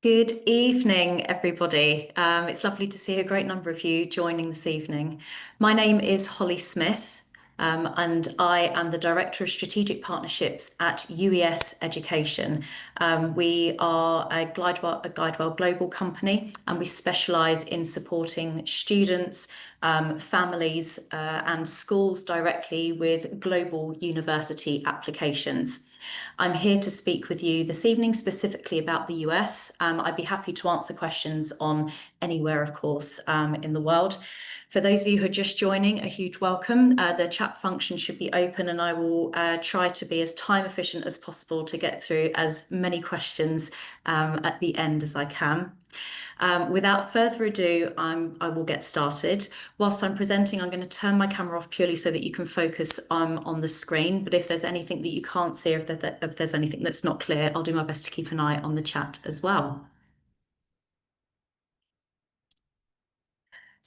Good evening, everybody. It's lovely to see a great number of you joining this evening. My name is Holly Smith, and I am the Director of Strategic Partnerships at UES Education. We are a Guidewell global company, and we specialise in supporting students, families, and schools directly with global university applications. I'm here to speak with you this evening specifically about the US. I'd be happy to answer questions on anywhere, of course, in the world. For those of you who are just joining, a huge welcome. The chat function should be open, and I will try to be as time efficient as possible to get through as many questions at the end as I can. Without further ado, I will get started. Whilst I'm presenting, I'm going to turn my camera off purely so that you can focus on the screen. But if there's anything that you can't see, or if there's anything that's not clear, I'll do my best to keep an eye on the chat as well.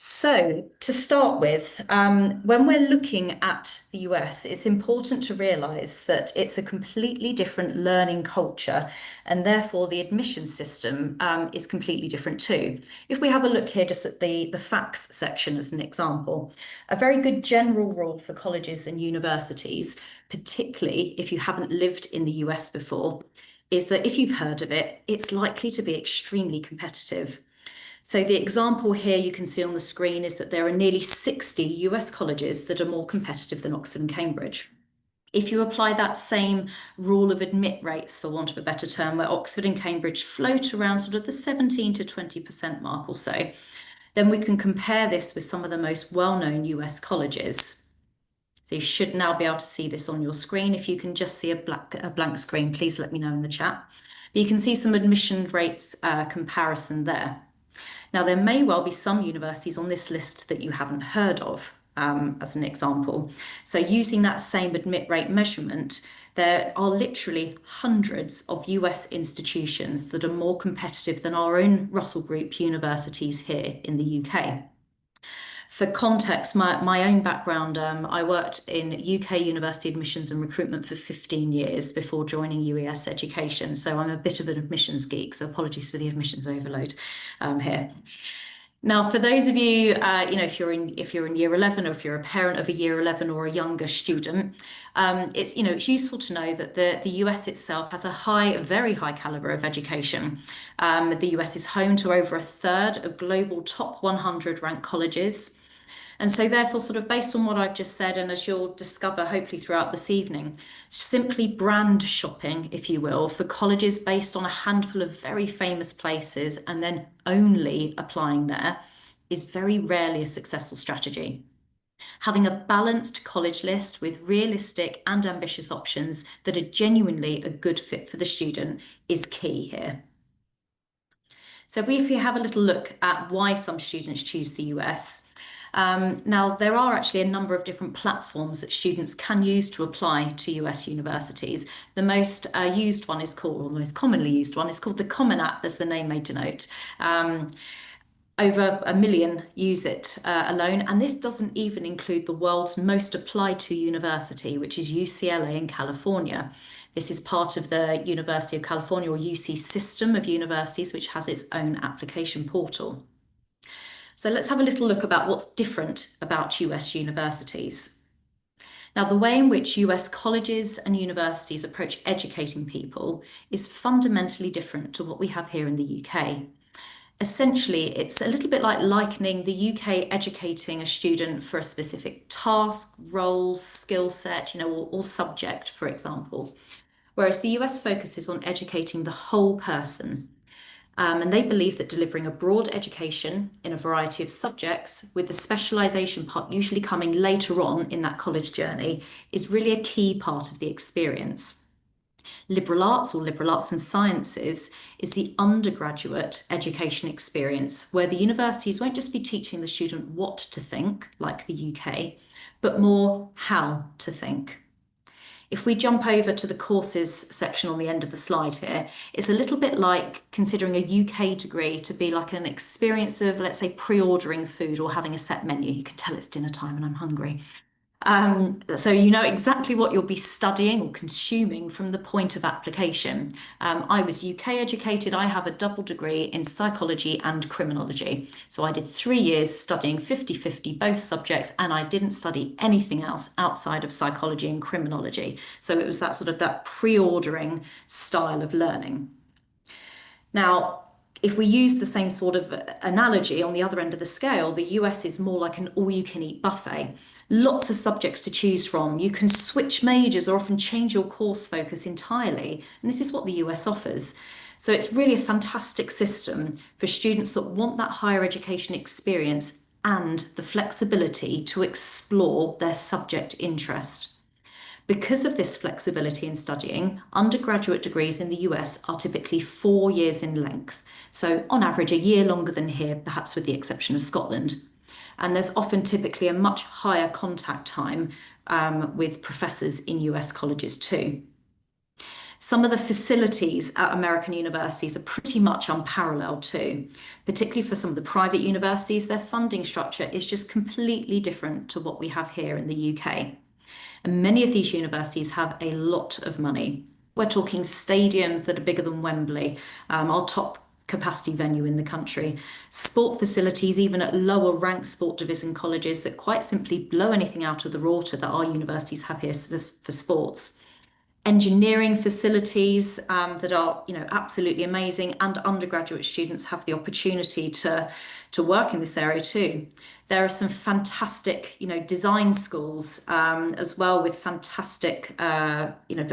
So, to start with, when we're looking at the US, it's important to realise that it's a completely different learning culture, and therefore the admission system is completely different too. If we have a look here just at the facts section as an example, a very good general rule for colleges and universities, particularly if you haven't lived in the US before, is that if you've heard of it, it's likely to be extremely competitive. So the example here you can see on the screen is that there are nearly 60 US colleges that are more competitive than Oxford and Cambridge. If you apply that same rule of admit rates, for want of a better term, where Oxford and Cambridge float around sort of the 17 to 20% mark or so, then we can compare this with some of the most well-known US colleges. So you should now be able to see this on your screen. If you can just see a blank screen, please let me know in the chat. But you can see some admission rates comparison there. Now, there may well be some universities on this list that you haven't heard of, as an example. So using that same admit rate measurement, there are literally hundreds of US institutions that are more competitive than our own Russell Group universities here in the UK. For context, my own background, I worked in UK university admissions and recruitment for 15 years before joining UES Education. So I'm a bit of an admissions geek, so apologies for the admissions overload here. Now, for those of you, if you're in year 11, or if you're a parent of a year 11 or a younger student, it's useful to know that the US itself has a very high caliber of education. The US is home to over a third of global top 100 ranked colleges. And so, therefore, sort of based on what I've just said, and as you'll discover hopefully throughout this evening, simply brand shopping, if you will, for colleges based on a handful of very famous places and then only applying there is very rarely a successful strategy. Having a balanced college list with realistic and ambitious options that are genuinely a good fit for the student is key here. So if you have a little look at why some students choose the US, now, there are actually a number of different platforms that students can use to apply to US universities. The most used one is called, or the most commonly used one is called the Common App, as the name may denote. Over 1 million use it alone, and this doesn't even include the world's most applied to university, which is UCLA in California. This is part of the University of California, or UC system of universities, which has its own application portal. So let's have a little look about what's different about US universities. Now, the way in which US colleges and universities approach educating people is fundamentally different to what we have here in the UK. Essentially, it's a little bit like likening the UK educating a student for a specific task, role, skill set, or subject, for example. Whereas the US focuses on educating the whole person. And they believe that delivering a broad education in a variety of subjects, with the specialisation part usually coming later on in that college journey, is really a key part of the experience. Liberal arts, or liberal arts and sciences, is the undergraduate education experience where the universities won't just be teaching the student what to think, like the UK, but more how to think. If we jump over to the courses section on the end of the slide here, it's a little bit like considering a UK degree to be like an experience of, let's say, pre-ordering food or having a set menu. You can tell it's dinner time and I'm hungry. So you know exactly what you'll be studying or consuming from the point of application. I was UK educated. I have a double degree in psychology and criminology. So I did 3 years studying 50-50 both subjects, and I didn't study anything else outside of psychology and criminology. So it was that sort of that pre-ordering style of learning. Now, if we use the same sort of analogy on the other end of the scale, the US is more like an all-you-can-eat buffet. Lots of subjects to choose from. You can switch majors or often change your course focus entirely. And this is what the US offers. So it's really a fantastic system for students that want that higher education experience and the flexibility to explore their subject interest. Because of this flexibility in studying, undergraduate degrees in the US are typically 4 years in length. So, on average, a year longer than here, perhaps with the exception of Scotland. And there's often typically a much higher contact time with professors in US colleges too. Some of the facilities at American universities are pretty much unparalleled too, particularly for some of the private universities. Their funding structure is just completely different to what we have here in the UK. And many of these universities have a lot of money. We're talking stadiums that are bigger than Wembley, our top capacity venue in the country, sport facilities, even at lower ranked sport division colleges that quite simply blow anything out of the water that our universities have here for sports. Engineering facilities that are, absolutely amazing, and undergraduate students have the opportunity to work in this area too. There are some fantastic, design schools as well with fantastic, AI,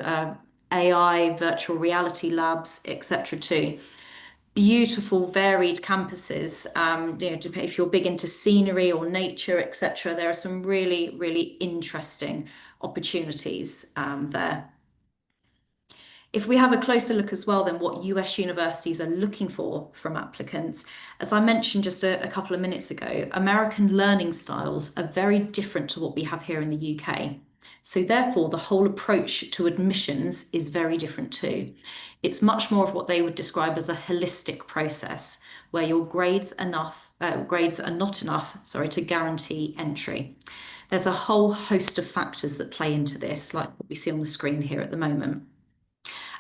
virtual reality labs, etc. too. Beautiful, varied campuses. If you're big into scenery or nature, etc., there are some really, really interesting opportunities there. If we have a closer look as well, then what US universities are looking for from applicants, as I mentioned just a couple of minutes ago, American learning styles are very different to what we have here in the UK. So therefore, the whole approach to admissions is very different too. It's much more of what they would describe as a holistic process, where your grades are not enough, sorry, to guarantee entry. There's a whole host of factors that play into this, like what we see on the screen here at the moment.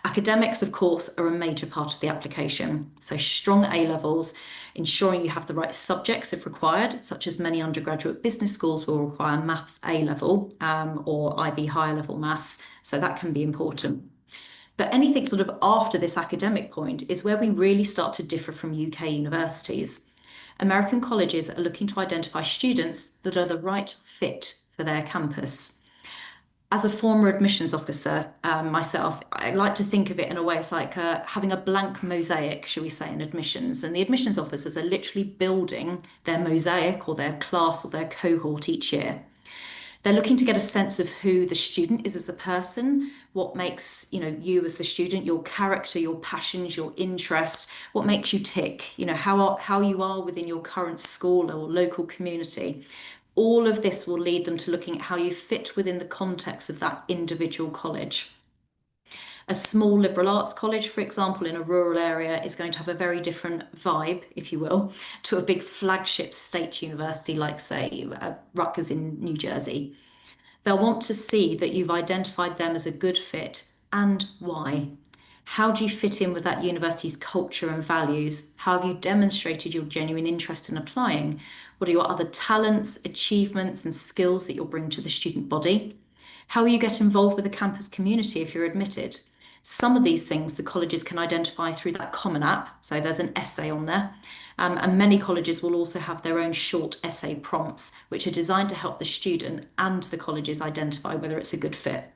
Academics, of course, are a major part of the application. So strong A levels, ensuring you have the right subjects if required, such as many undergraduate business schools will require maths A level or IB higher level maths. So that can be important. But anything sort of after this academic point is where we really start to differ from UK universities. American colleges are looking to identify students that are the right fit for their campus. As a former admissions officer myself, I like to think of it in a way it's like having a blank mosaic, shall we say, in admissions. And the admissions officers are literally building their mosaic or their class or their cohort each year. They're looking to get a sense of who the student is as a person, what makes, you as the student, your character, your passions, your interest, what makes you tick, how you are within your current school or local community. All of this will lead them to looking at how you fit within the context of that individual college. A small liberal arts college, for example, in a rural area is going to have a very different vibe, if you will, to a big flagship state university like, say, Rutgers in New Jersey. They'll want to see that you've identified them as a good fit and why. How do you fit in with that university's culture and values? How have you demonstrated your genuine interest in applying? What are your other talents, achievements, and skills that you'll bring to the student body? How will you get involved with the campus community if you're admitted? Some of these things the colleges can identify through that Common App, so there's an essay on there. And many colleges will also have their own short essay prompts, which are designed to help the student and the colleges identify whether it's a good fit.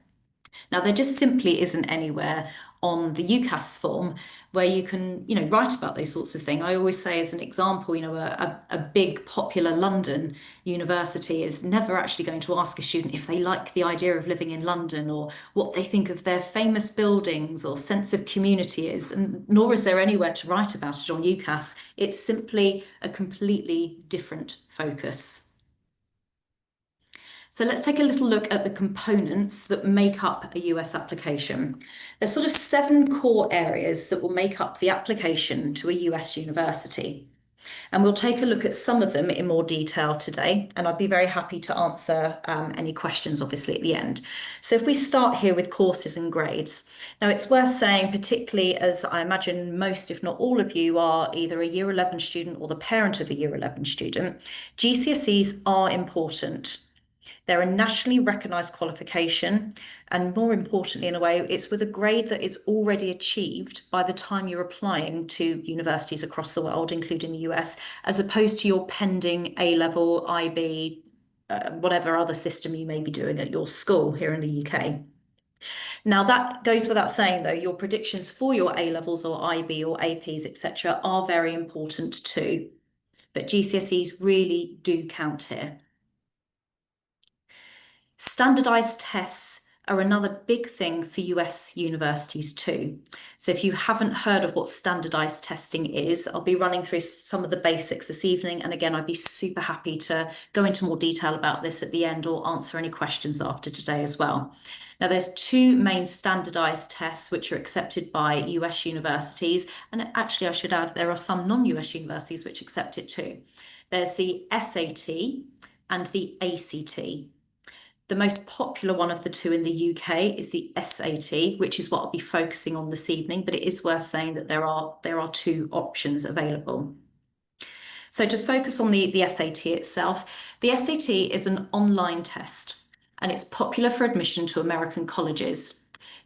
Now, there just simply isn't anywhere on the UCAS form where you can, write about those sorts of things. I always say, as an example, a big popular London university is never actually going to ask a student if they like the idea of living in London or what they think of their famous buildings or sense of community is, and nor is there anywhere to write about it on UCAS. It's simply a completely different focus. So let's take a little look at the components that make up a US application. There's sort of 7 core areas that will make up the application to a US university. And we'll take a look at some of them in more detail today, and I'd be very happy to answer any questions, obviously, at the end. So if we start here with courses and grades. Now, it's worth saying, particularly as I imagine most, if not all of you, are either a Year 11 student or the parent of a Year 11 student, GCSEs are important. They're a nationally recognised qualification, and more importantly, in a way, it's with a grade that is already achieved by the time you're applying to universities across the world, including the US, as opposed to your pending A-level, IB, whatever other system you may be doing at your school here in the UK. Now, that goes without saying, though, your predictions for your A-levels or IB or APs, etc., are very important too. But GCSEs really do count here. Standardized tests are another big thing for US universities too. So if you haven't heard of what standardized testing is, I'll be running through some of the basics this evening. And again, I'd be super happy to go into more detail about this at the end or answer any questions after today as well. Now, there's two main standardized tests which are accepted by US universities. And actually, I should add, there are some non-US universities which accept it too. There's the SAT and the ACT. The most popular one of the two in the UK is the SAT, which is what I'll be focusing on this evening, but it is worth saying that there are two options available. So to focus on the SAT itself, the SAT is an online test and it's popular for admission to American colleges.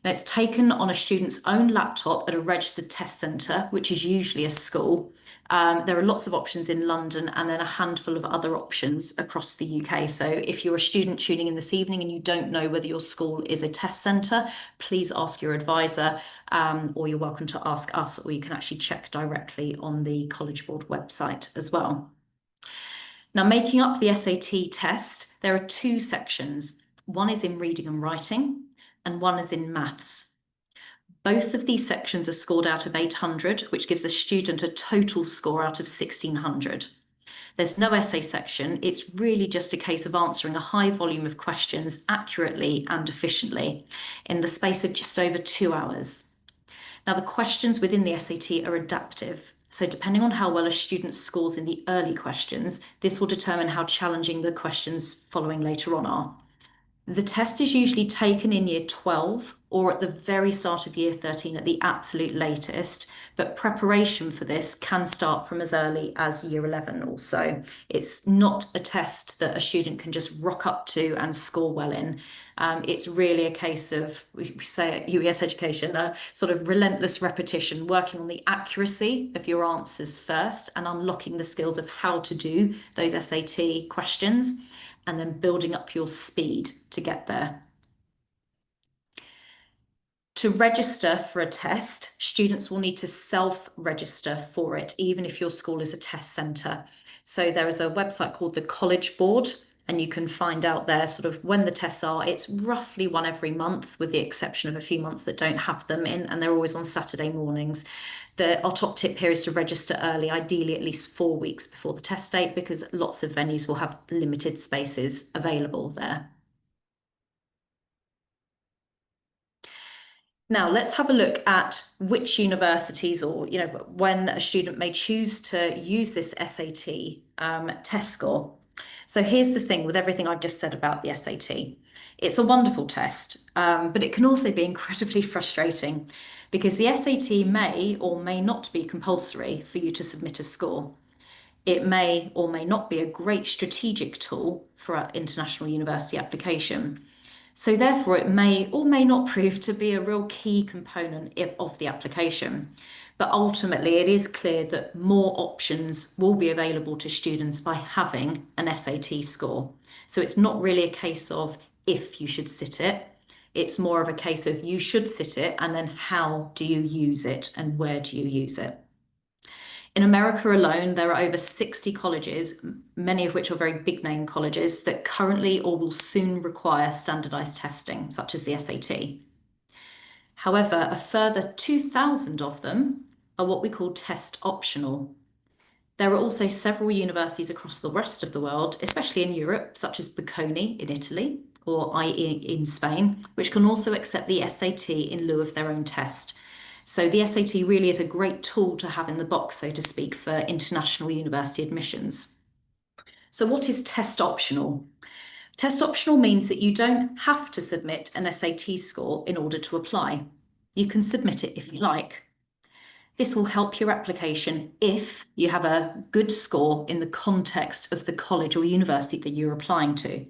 Now, it's taken on a student's own laptop at a registered test centre, which is usually a school. There are lots of options in London and then a handful of other options across the UK. So if you're a student tuning in this evening and you don't know whether your school is a test centre, please ask your advisor, or you're welcome to ask us, or you can actually check directly on the College Board website as well. Now, making up the SAT test, there are two sections. One is in reading and writing, and one is in maths. Both of these sections are scored out of 800, which gives a student a total score out of 1600. There's no essay section. It's really just a case of answering a high volume of questions accurately and efficiently in the space of just over 2 hours. Now, the questions within the SAT are adaptive. So depending on how well a student scores in the early questions, this will determine how challenging the questions following later on are. The test is usually taken in year 12 or at the very start of year 13 at the absolute latest, but preparation for this can start from as early as year 11 also. It's not a test that a student can just rock up to and score well in. It's really a case of, we say at UES Education, a sort of relentless repetition, working on the accuracy of your answers first and unlocking the skills of how to do those SAT questions, and then building up your speed to get there. To register for a test, students will need to self-register for it, even if your school is a test centre. So there is a website called the College Board, and you can find out there sort of when the tests are. It's roughly one every month, with the exception of a few months that don't have them in, and they're always on Saturday mornings. Our top tip here is to register early, ideally at least 4 weeks before the test date, because lots of venues will have limited spaces available there. Now, let's have a look at which universities, or when a student may choose to use this SAT test score. So here's the thing with everything I've just said about the SAT. It's a wonderful test, but it can also be incredibly frustrating because the SAT may or may not be compulsory for you to submit a score. It may or may not be a great strategic tool for our international university application. So therefore, it may or may not prove to be a real key component of the application. But ultimately, it is clear that more options will be available to students by having an SAT score. So it's not really a case of if you should sit it. It's more of a case of you should sit it, and then how do you use it and where do you use it? In America alone, there are over 60 colleges, many of which are very big name colleges, that currently or will soon require standardized testing, such as the SAT. However, a further 2,000 of them are what we call test optional. There are also several universities across the rest of the world, especially in Europe, such as Bocconi in Italy or IE in Spain, which can also accept the SAT in lieu of their own test. So the SAT really is a great tool to have in the box, so to speak, for international university admissions. So what is test optional? Test optional means that you don't have to submit an SAT score in order to apply. You can submit it if you like. This will help your application if you have a good score in the context of the college or university that you're applying to.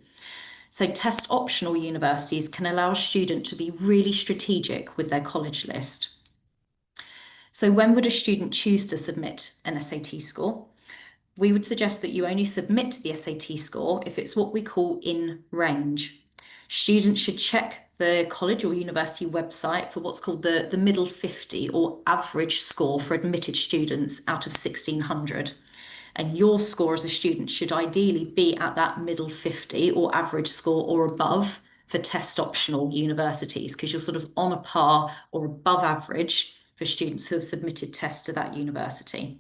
So test optional universities can allow a student to be really strategic with their college list. So when would a student choose to submit an SAT score? We would suggest that you only submit the SAT score if it's what we call in range. Students should check the college or university website for what's called the middle 50 or average score for admitted students out of 1600. And your score as a student should ideally be at that middle 50 or average score or above for test optional universities, because you're sort of on a par or above average for students who have submitted tests to that university.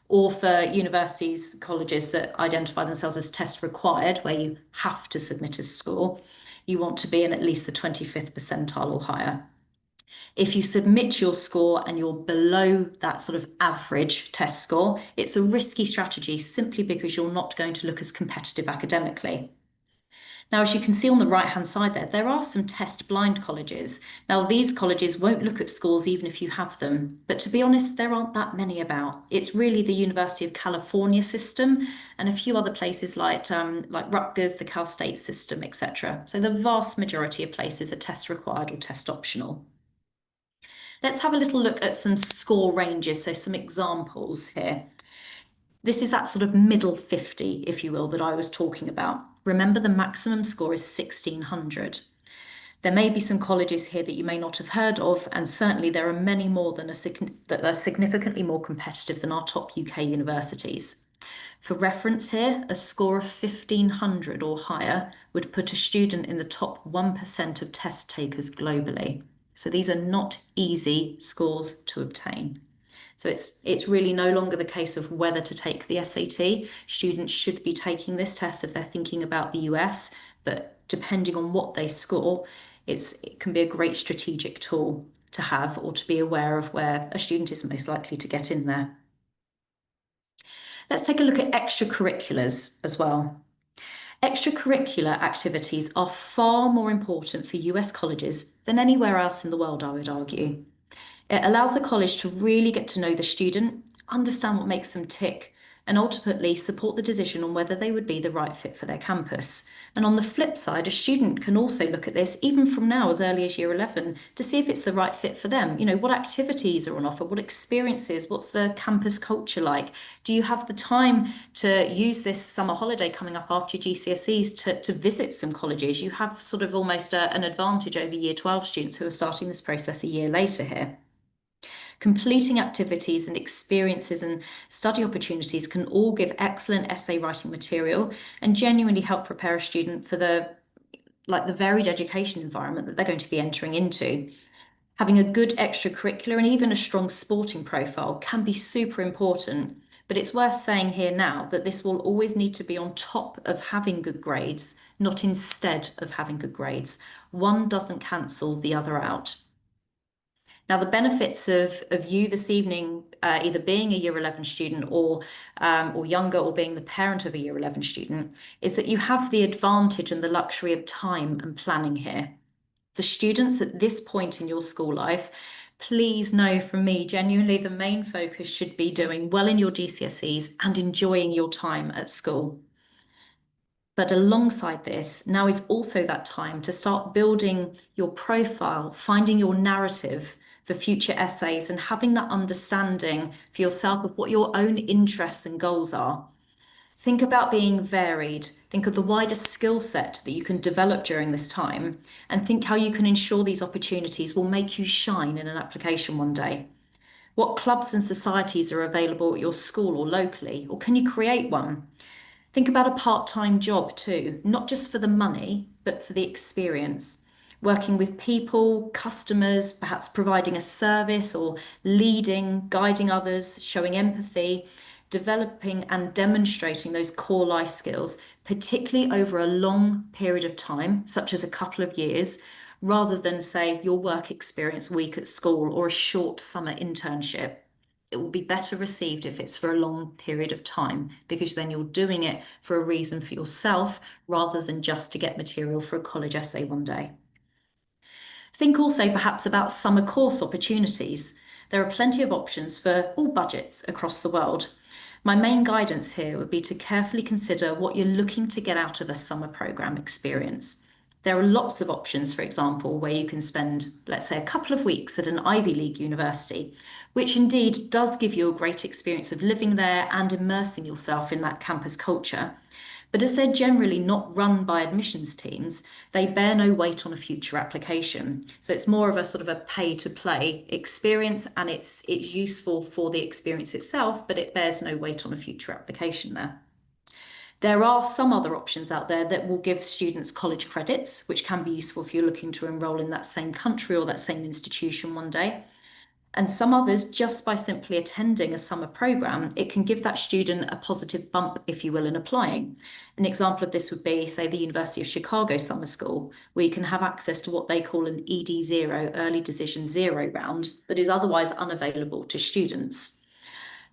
Or for universities, colleges that identify themselves as test required, where you have to submit a score, you want to be in at least the 25th percentile or higher. If you submit your score and you're below that sort of average test score, it's a risky strategy simply because you're not going to look as competitive academically. Now, as you can see on the right-hand side there are some test blind colleges. Now, these colleges won't look at scores even if you have them, but to be honest, there aren't that many about. It's really the University of California system and a few other places like Rutgers, the Cal State system, etc. So the vast majority of places are test required or test optional. Let's have a little look at some score ranges, so some examples here. This is that sort of middle 50, if you will, that I was talking about. Remember, the maximum score is 1600. There may be some colleges here that you may not have heard of, and certainly there are many more that are significantly more competitive than our top UK universities. For reference here, a score of 1500 or higher would put a student in the top 1% of test takers globally. So these are not easy scores to obtain. So it's really no longer the case of whether to take the SAT. Students should be taking this test if they're thinking about the US, but depending on what they score, it can be a great strategic tool to have or to be aware of where a student is most likely to get in there. Let's take a look at extracurriculars as well. Extracurricular activities are far more important for US colleges than anywhere else in the world, I would argue. It allows the college to really get to know the student, understand what makes them tick, and ultimately support the decision on whether they would be the right fit for their campus. And on the flip side, a student can also look at this, even from now as early as year 11, to see if it's the right fit for them. You know, what activities are on offer, what experiences, what's the campus culture like? Do you have the time to use this summer holiday coming up after your GCSEs to visit some colleges? You have sort of almost an advantage over year 12 students who are starting this process a year later here. Completing activities and experiences and study opportunities can all give excellent essay writing material and genuinely help prepare a student for the varied education environment that they're going to be entering into. Having a good extracurricular and even a strong sporting profile can be super important, but it's worth saying here now that this will always need to be on top of having good grades, not instead of having good grades. One doesn't cancel the other out. Now, the benefits of you this evening, either being a year 11 student or younger, or being the parent of a year 11 student, is that you have the advantage and the luxury of time and planning here. For students at this point in your school life, please know from me, genuinely, the main focus should be doing well in your GCSEs and enjoying your time at school. But alongside this, now is also that time to start building your profile, finding your narrative for future essays, and having that understanding for yourself of what your own interests and goals are. Think about being varied. Think of the wider skill set that you can develop during this time, and think how you can ensure these opportunities will make you shine in an application one day. What clubs and societies are available at your school or locally, or can you create one? Think about a part-time job too, not just for the money, but for the experience. Working with people, customers, perhaps providing a service or leading, guiding others, showing empathy, developing and demonstrating those core life skills, particularly over a long period of time, such as a couple of years, rather than, say, your work experience week at school or a short summer internship. It will be better received if it's for a long period of time, because then you're doing it for a reason for yourself rather than just to get material for a college essay one day. Think also perhaps about summer course opportunities. There are plenty of options for all budgets across the world. My main guidance here would be to carefully consider what you're looking to get out of a summer program experience. There are lots of options, for example, where you can spend, let's say, a couple of weeks at an Ivy League university, which indeed does give you a great experience of living there and immersing yourself in that campus culture. But as they're generally not run by admissions teams, they bear no weight on a future application. So it's more of a sort of a pay to play experience, and it's useful for the experience itself, but it bears no weight on a future application there. There are some other options out there that will give students college credits, which can be useful if you're looking to enroll in that same country or that same institution one day. And some others, just by simply attending a summer program, it can give that student a positive bump, if you will, in applying. An example of this would be, say, the University of Chicago Summer School, where you can have access to what they call an ED0, Early Decision Zero round, that is otherwise unavailable to students.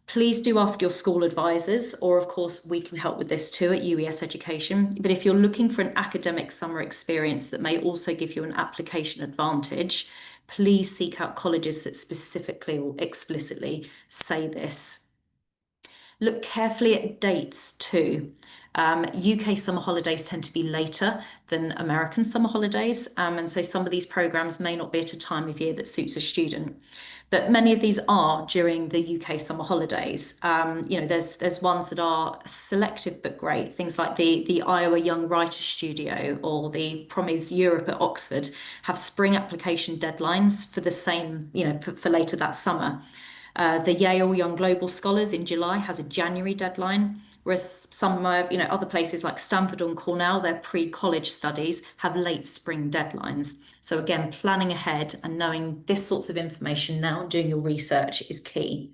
Please do ask your school advisors, or of course, we can help with this too at UES Education. But if you're looking for an academic summer experience that may also give you an application advantage, please seek out colleges that specifically or explicitly say this. Look carefully at dates too. UK summer holidays tend to be later than American summer holidays, and so some of these programs may not be at a time of year that suits a student. But many of these are during the UK summer holidays. There's ones that are selective but great. Things like the Iowa Young Writers Studio or the Promise Europe at Oxford have spring application deadlines for the same, for later that summer. The Yale Young Global Scholars in July has a January deadline, whereas some other places like Stanford and Cornell, their pre-college studies have late spring deadlines. So again, planning ahead and knowing this sorts of information now and doing your research is key.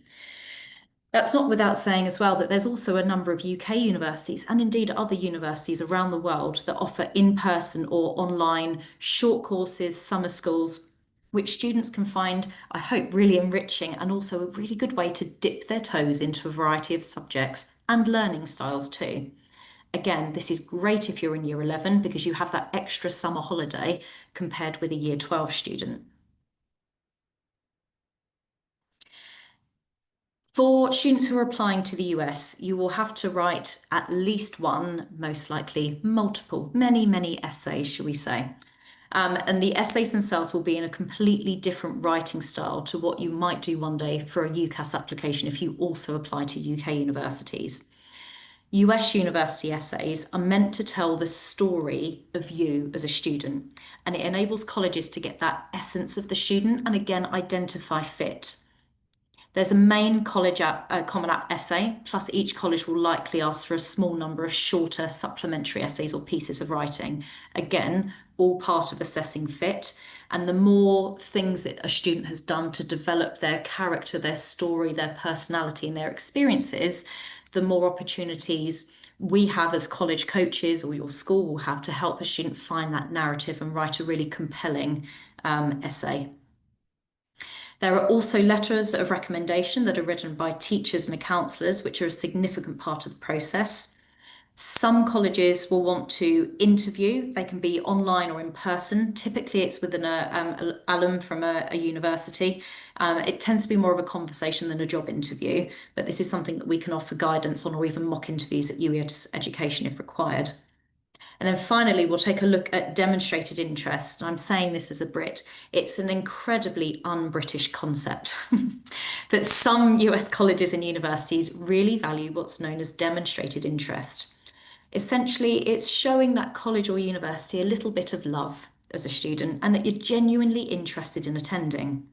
That's not without saying as well that there's also a number of UK universities and indeed other universities around the world that offer in-person or online short courses, summer schools, which students can find, I hope, really enriching and also a really good way to dip their toes into a variety of subjects and learning styles too. Again, this is great if you're in year 11 because you have that extra summer holiday compared with a year 12 student. For students who are applying to the US, you will have to write at least one, most likely multiple, many essays, shall we say. And the essays themselves will be in a completely different writing style to what you might do one day for a UCAS application if you also apply to UK universities. US university essays are meant to tell the story of you as a student, and it enables colleges to get that essence of the student and again identify fit. There's a main college Common App essay, plus each college will likely ask for a small number of shorter supplementary essays or pieces of writing. Again, all part of assessing fit. And the more things that a student has done to develop their character, their story, their personality, and their experiences, the more opportunities we have as college coaches or your school will have to help a student find that narrative and write a really compelling essay. There are also letters of recommendation that are written by teachers and counsellors, which are a significant part of the process. Some colleges will want to interview. They can be online or in person. Typically, it's with an alum from a university. It tends to be more of a conversation than a job interview, but this is something that we can offer guidance on or even mock interviews at UES Education if required. And then finally, we'll take a look at demonstrated interest. I'm saying this as a Brit. It's an incredibly un-British concept. But some US colleges and universities really value what's known as demonstrated interest. Essentially, it's showing that college or university a little bit of love as a student and that you're genuinely interested in attending.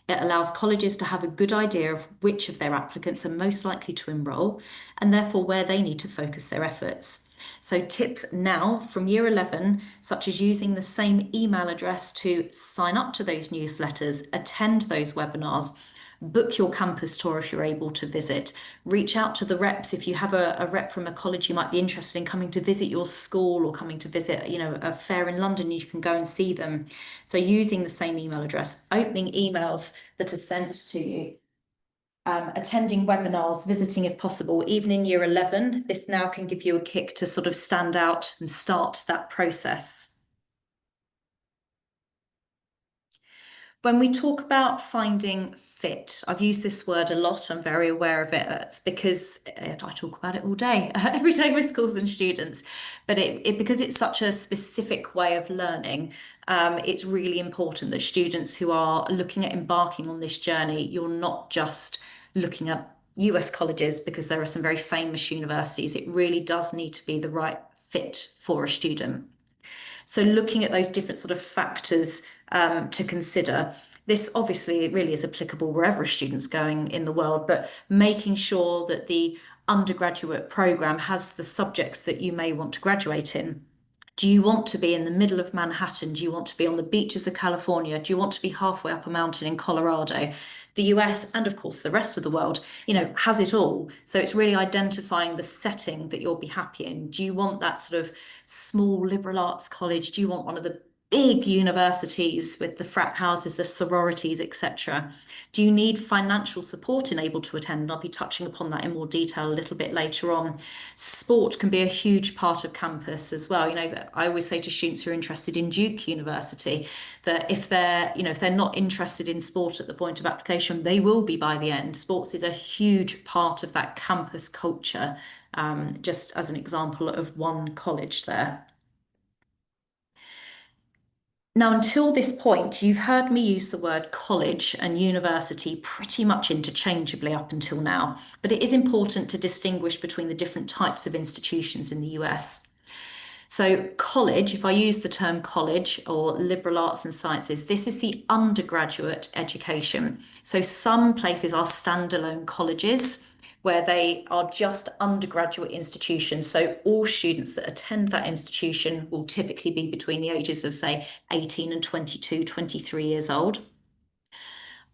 It allows colleges to have a good idea of which of their applicants are most likely to enrol and therefore where they need to focus their efforts. So tips now from year 11, such as using the same email address to sign up to those newsletters, attend those webinars, Book your campus tour if you're able to visit. Reach out to the reps. If you have a rep from a college you might be interested in coming to visit your school or coming to visit, a fair in London, you can go and see them. So using the same email address, opening emails that are sent to you, attending webinars, visiting if possible, even in year 11, this now can give you a kick to sort of stand out and start that process. When we talk about finding fit, I've used this word a lot. I'm very aware of it. It's because I talk about it all day, every day with schools and students. But because it's such a specific way of learning, it's really important that students who are looking at embarking on this journey, you're not just looking at US colleges, because there are some very famous universities. It really does need to be the right fit for a student. So looking at those different sort of factors to consider. This obviously really is applicable wherever a student's going in the world, but making sure that the undergraduate program has the subjects that you may want to graduate in. Do you want to be in the middle of Manhattan? Do you want to be on the beaches of California? Do you want to be halfway up a mountain in Colorado? The US and of course the rest of the world, has it all. So it's really identifying the setting that you'll be happy in. Do you want that sort of small liberal arts college? Do you want one of the big universities with the frat houses, the sororities, etc.? Do you need financial support and able to attend? I'll be touching upon that in more detail a little bit later on. Sport can be a huge part of campus as well. I always say to students who are interested in Duke University that if they're not interested in sport at the point of application, they will be by the end. Sports is a huge part of that campus culture, just as an example of one college there. Now, until this point, you've heard me use the word college and university pretty much interchangeably up until now, but it is important to distinguish between the different types of institutions in the US. So college, if I use the term college or liberal arts and sciences, this is the undergraduate education. So some places are standalone colleges where they are just undergraduate institutions. So all students that attend that institution will typically be between the ages of, say, 18 and 22, 23 years old.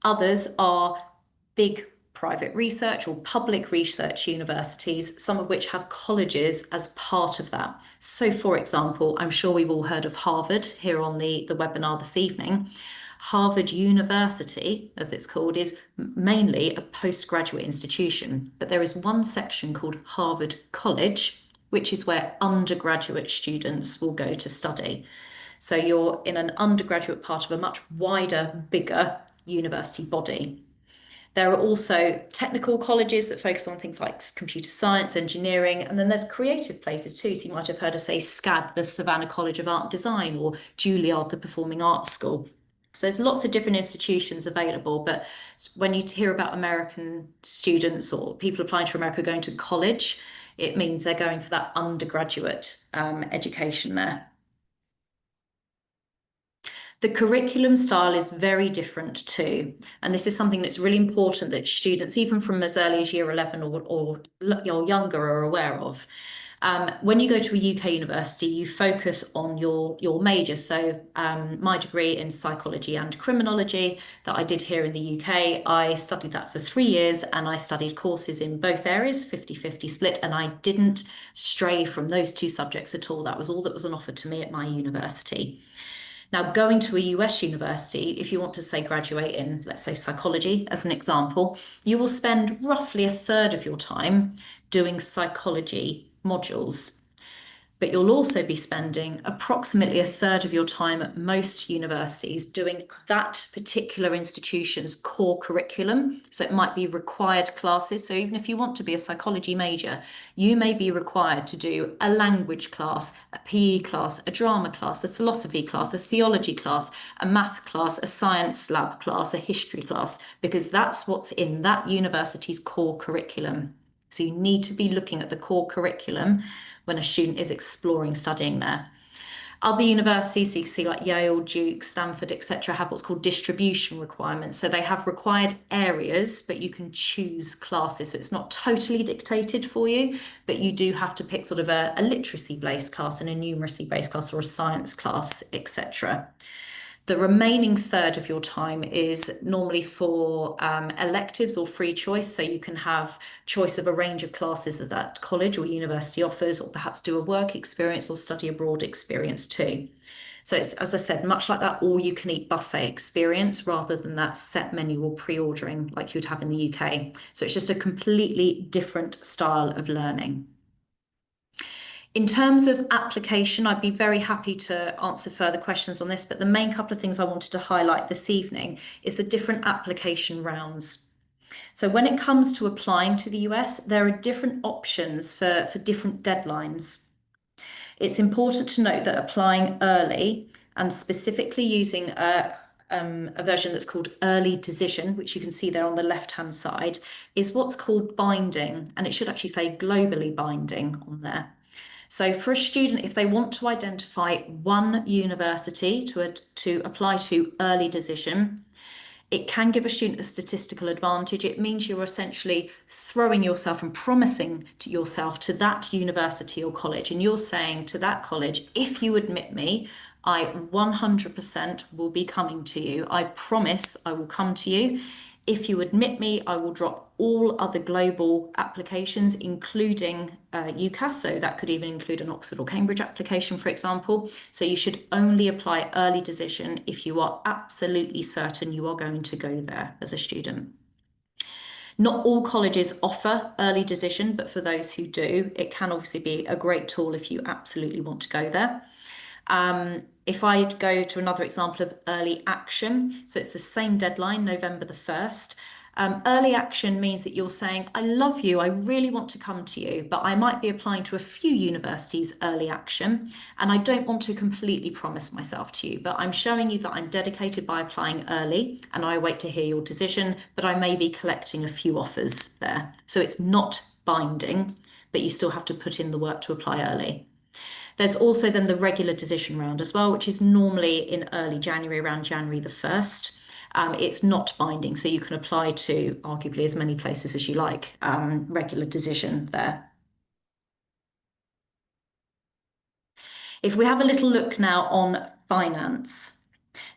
Others are big private research or public research universities, some of which have colleges as part of that. So, for example, I'm sure we've all heard of Harvard here on the webinar this evening. Harvard University, as it's called, is mainly a postgraduate institution, but there is one section called Harvard College, which is where undergraduate students will go to study. So you're in an undergraduate part of a much wider, bigger university body. There are also technical colleges that focus on things like computer science, engineering, and then there's creative places too. So you might have heard of, say, SCAD, the Savannah College of Art and Design, or Juilliard, the Performing Arts School. So there's lots of different institutions available, but when you hear about American students or people applying to America going to college, it means they're going for that undergraduate education there. The curriculum style is very different too. And this is something that's really important that students, even from as early as year 11 or younger, are aware of. When you go to a UK university, you focus on your major. So my degree in psychology and criminology that I did here in the UK, I studied that for 3 years and I studied courses in both areas, 50-50 split, and I didn't stray from those two subjects at all. That was all that was on offer to me at my university. Now, going to a US university, if you want to say graduate in, let's say psychology as an example, you will spend roughly a third of your time doing psychology modules. But you'll also be spending approximately a third of your time at most universities doing that particular institution's core curriculum. So it might be required classes. So even if you want to be a psychology major, you may be required to do a language class, a PE class, a drama class, a philosophy class, a theology class, a math class, a science lab class, a history class, because that's what's in that university's core curriculum. So you need to be looking at the core curriculum when a student is exploring studying there. Other universities, so you can see like Yale, Duke, Stanford, etc., have what's called distribution requirements. So they have required areas, but you can choose classes. So it's not totally dictated for you, but you do have to pick sort of a literacy-based class and a numeracy-based class or a science class, etc. The remaining third of your time is normally for electives or free choice. So you can have choice of a range of classes that that college or university offers, or perhaps do a work experience or study abroad experience too. So it's, as I said, much like that all you can eat buffet experience rather than that set menu or pre-ordering like you'd have in the UK. So it's just a completely different style of learning. In terms of application, I'd be very happy to answer further questions on this, but the main couple of things I wanted to highlight this evening is the different application rounds. So when it comes to applying to the US, there are different options for different deadlines. It's important to note that applying early and specifically using a version that's called early decision, which you can see there on the left-hand side, is what's called binding, and it should actually say globally binding on there. So for a student, if they want to identify one university to apply to early decision, it can give a student a statistical advantage. It means you're essentially throwing yourself and promising to yourself to that university or college. And you're saying to that college, if you admit me, I 100% will be coming to you. I promise I will come to you. If you admit me, I will drop all other global applications, including UCAS. So that could even include an Oxford or Cambridge application, for example. So you should only apply early decision if you are absolutely certain you are going to go there as a student. Not all colleges offer early decision, but for those who do, it can obviously be a great tool if you absolutely want to go there. If I go to another example of early action, so it's the same deadline, November the 1st. Early action means that you're saying, I love you, I really want to come to you, but I might be applying to a few universities early action, and I don't want to completely promise myself to you, but I'm showing you that I'm dedicated by applying early, and I wait to hear your decision, but I may be collecting a few offers there. So it's not binding, but you still have to put in the work to apply early. There's also then the regular decision round as well, which is normally in early January, around January the 1st. It's not binding, so you can apply to arguably as many places as you like, regular decision there. If we have a little look now on finance.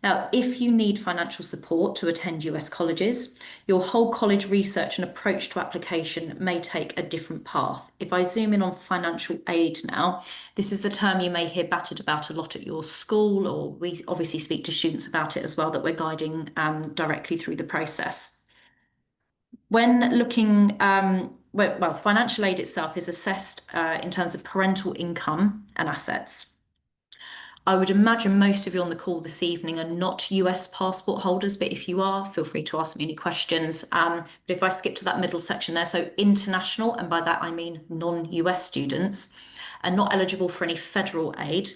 Now, if you need financial support to attend US colleges, your whole college research and approach to application may take a different path. If I zoom in on financial aid now, this is the term you may hear battered about a lot at your school, or we obviously speak to students about it as well, that we're guiding directly through the process. When looking, well, financial aid itself is assessed in terms of parental income and assets. I would imagine most of you on the call this evening are not US passport holders, but if you are, feel free to ask me any questions. But if I skip to that middle section there, so international, and by that I mean non-US students, are not eligible for any federal aid,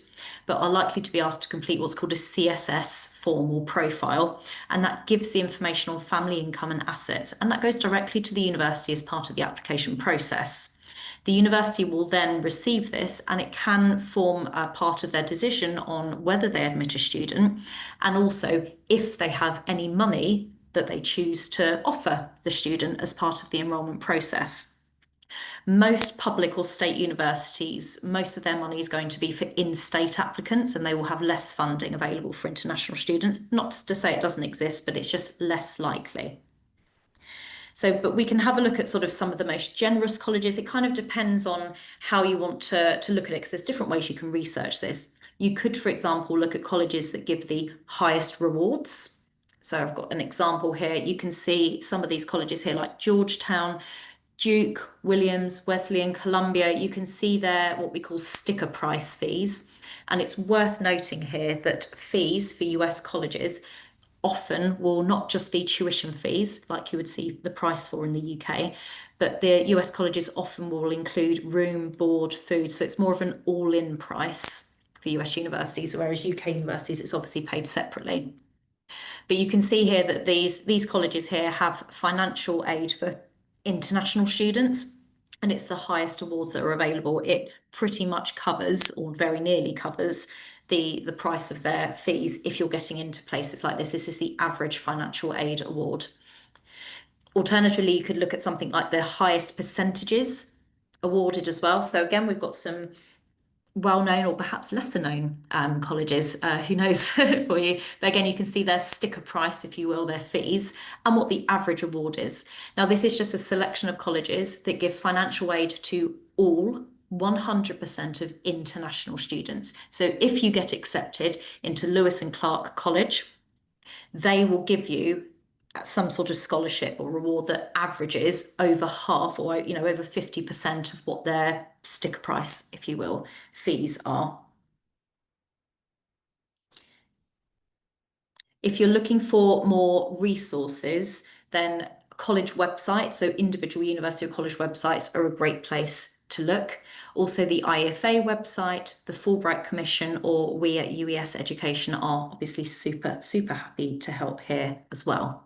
but are likely to be asked to complete what's called a CSS form or profile, and that gives the information on family income and assets, and that goes directly to the university as part of the application process. The university will then receive this, and it can form a part of their decision on whether they admit a student, and also if they have any money that they choose to offer the student as part of the enrolment process. Most public or state universities, most of their money is going to be for in-state applicants, and they will have less funding available for international students. Not to say it doesn't exist, but it's just less likely. So, but we can have a look at sort of some of the most generous colleges. It kind of depends on how you want to look at it, because there's different ways you can research this. You could, for example, look at colleges that give the highest rewards. So I've got an example here. You can see some of these colleges here, like Georgetown, Duke, Williams, Wesleyan, Columbia. You can see there what we call sticker price fees. And it's worth noting here that fees for US colleges often will not just be tuition fees, like you would see the price for in the UK, but the US colleges often will include room, board, food. So it's more of an all-in price for US universities, whereas UK universities, it's obviously paid separately. But you can see here that these colleges here have financial aid for international students, and it's the highest awards that are available. It pretty much covers, or very nearly covers, the price of their fees if you're getting into places like this. This is the average financial aid award. Alternatively, you could look at something like the highest percentages awarded as well. So again, we've got some well-known or perhaps lesser known colleges, who knows for you. But again, you can see their sticker price, if you will, their fees, and what the average award is. Now, this is just a selection of colleges that give financial aid to all 100% of international students. So if you get accepted into Lewis and Clark College, they will give you some sort of scholarship or reward that averages over half or over 50% of what their sticker price, if you will, fees are. If you're looking for more resources, then college websites, so individual university or college websites, are a great place to look. Also, the IFA website, the Fulbright Commission, or we at UES Education are obviously super, super happy to help here as well.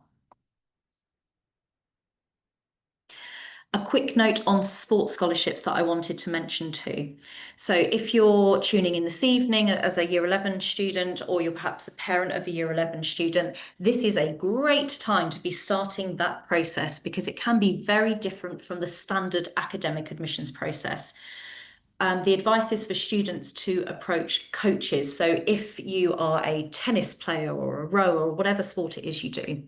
A quick note on sports scholarships that I wanted to mention too. So if you're tuning in this evening as a Year 11 student, or you're perhaps the parent of a Year 11 student, this is a great time to be starting that process because it can be very different from the standard academic admissions process. The advice is for students to approach coaches. So if you are a tennis player or a rower or whatever sport it is you do,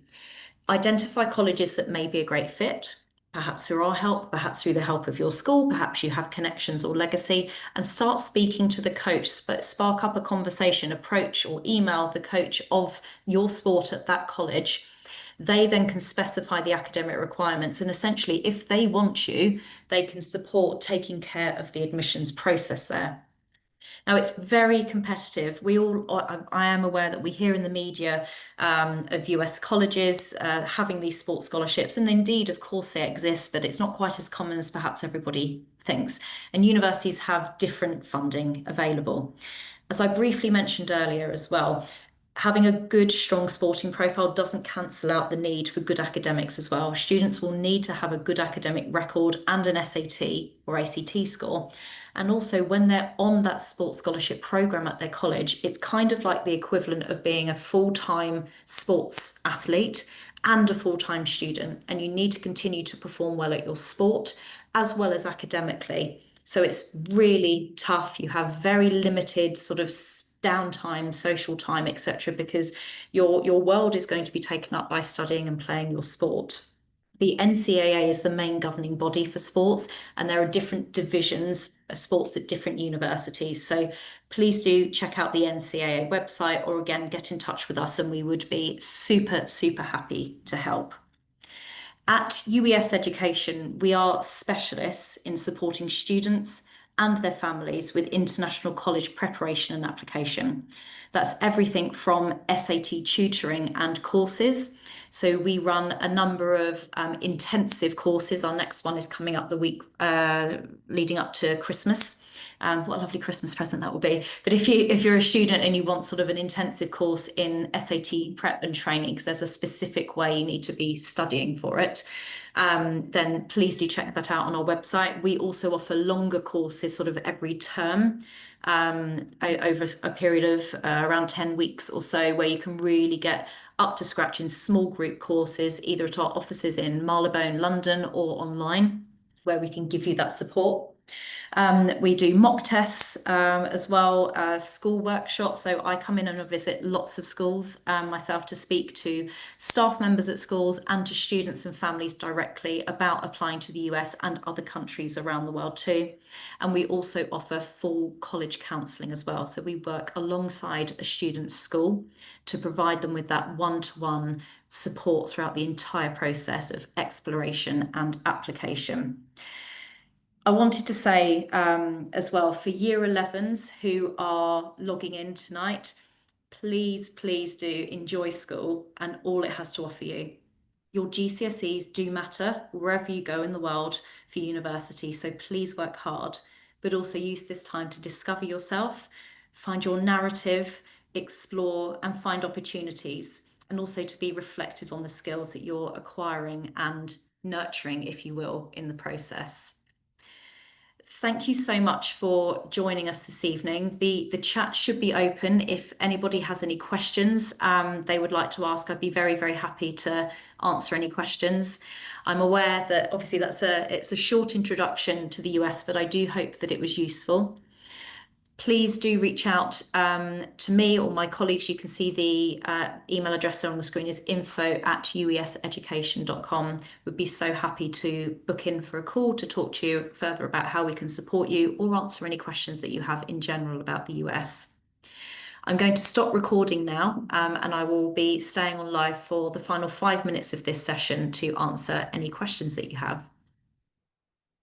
identify colleges that may be a great fit, perhaps through our help, perhaps through the help of your school, perhaps you have connections or legacy, and start speaking to the coach, but spark up a conversation, approach or email the coach of your sport at that college. They then can specify the academic requirements, and essentially, if they want you, they can support taking care of the admissions process there. Now, it's very competitive. I am aware that we hear in the media of US colleges having these sports scholarships, and indeed, of course, they exist, but it's not quite as common as perhaps everybody thinks. And universities have different funding available. As I briefly mentioned earlier as well, having a good, strong sporting profile doesn't cancel out the need for good academics as well. Students will need to have a good academic record and an SAT or ACT score. And also, when they're on that sports scholarship program at their college, it's kind of like the equivalent of being a full-time sports athlete and a full-time student. And you need to continue to perform well at your sport as well as academically. So it's really tough. You have very limited sort of downtime, social time, etc., because your world is going to be taken up by studying and playing your sport. The NCAA is the main governing body for sports, and there are different divisions of sports at different universities. So please do check out the NCAA website, or again, get in touch with us, and we would be super, super happy to help. At UES Education, we are specialists in supporting students and their families with international college preparation and application. That's everything from SAT tutoring and courses. So we run a number of intensive courses. Our next one is coming up the week leading up to Christmas. What a lovely Christmas present that will be. But if you're a student and you want sort of an intensive course in SAT prep and training, because there's a specific way you need to be studying for it, then please do check that out on our website. We also offer longer courses sort of every term, over a period of around 10 weeks or so, where you can really get up to scratch in small group courses, either at our offices in Marylebone, London, or online, where we can give you that support. We do mock tests as well as school workshops. So I come in and visit lots of schools myself to speak to staff members at schools and to students and families directly about applying to the US and other countries around the world too. And we also offer full college counselling as well. So we work alongside a student's school to provide them with that one-to-one support throughout the entire process of exploration and application. I wanted to say as well, for Year 11s who are logging in tonight, please, please do enjoy school and all it has to offer you. Your GCSEs do matter wherever you go in the world for university, so please work hard, but also use this time to discover yourself, find your narrative, explore and find opportunities, and also to be reflective on the skills that you're acquiring and nurturing, if you will, in the process. Thank you so much for joining us this evening. The chat should be open. If anybody has any questions they would like to ask, I'd be very, very happy to answer any questions. I'm aware that obviously it's a short introduction to the US, but I do hope that it was useful. please do reach out to me or my colleagues. You can see the email address on the screen is info@ueseducation.com. We'd be so happy to book in for a call to talk to you further about how we can support you or answer any questions that you have in general about the US. I'm going to stop recording now, and I will be staying on live for the final 5 minutes of this session to answer any questions that you have.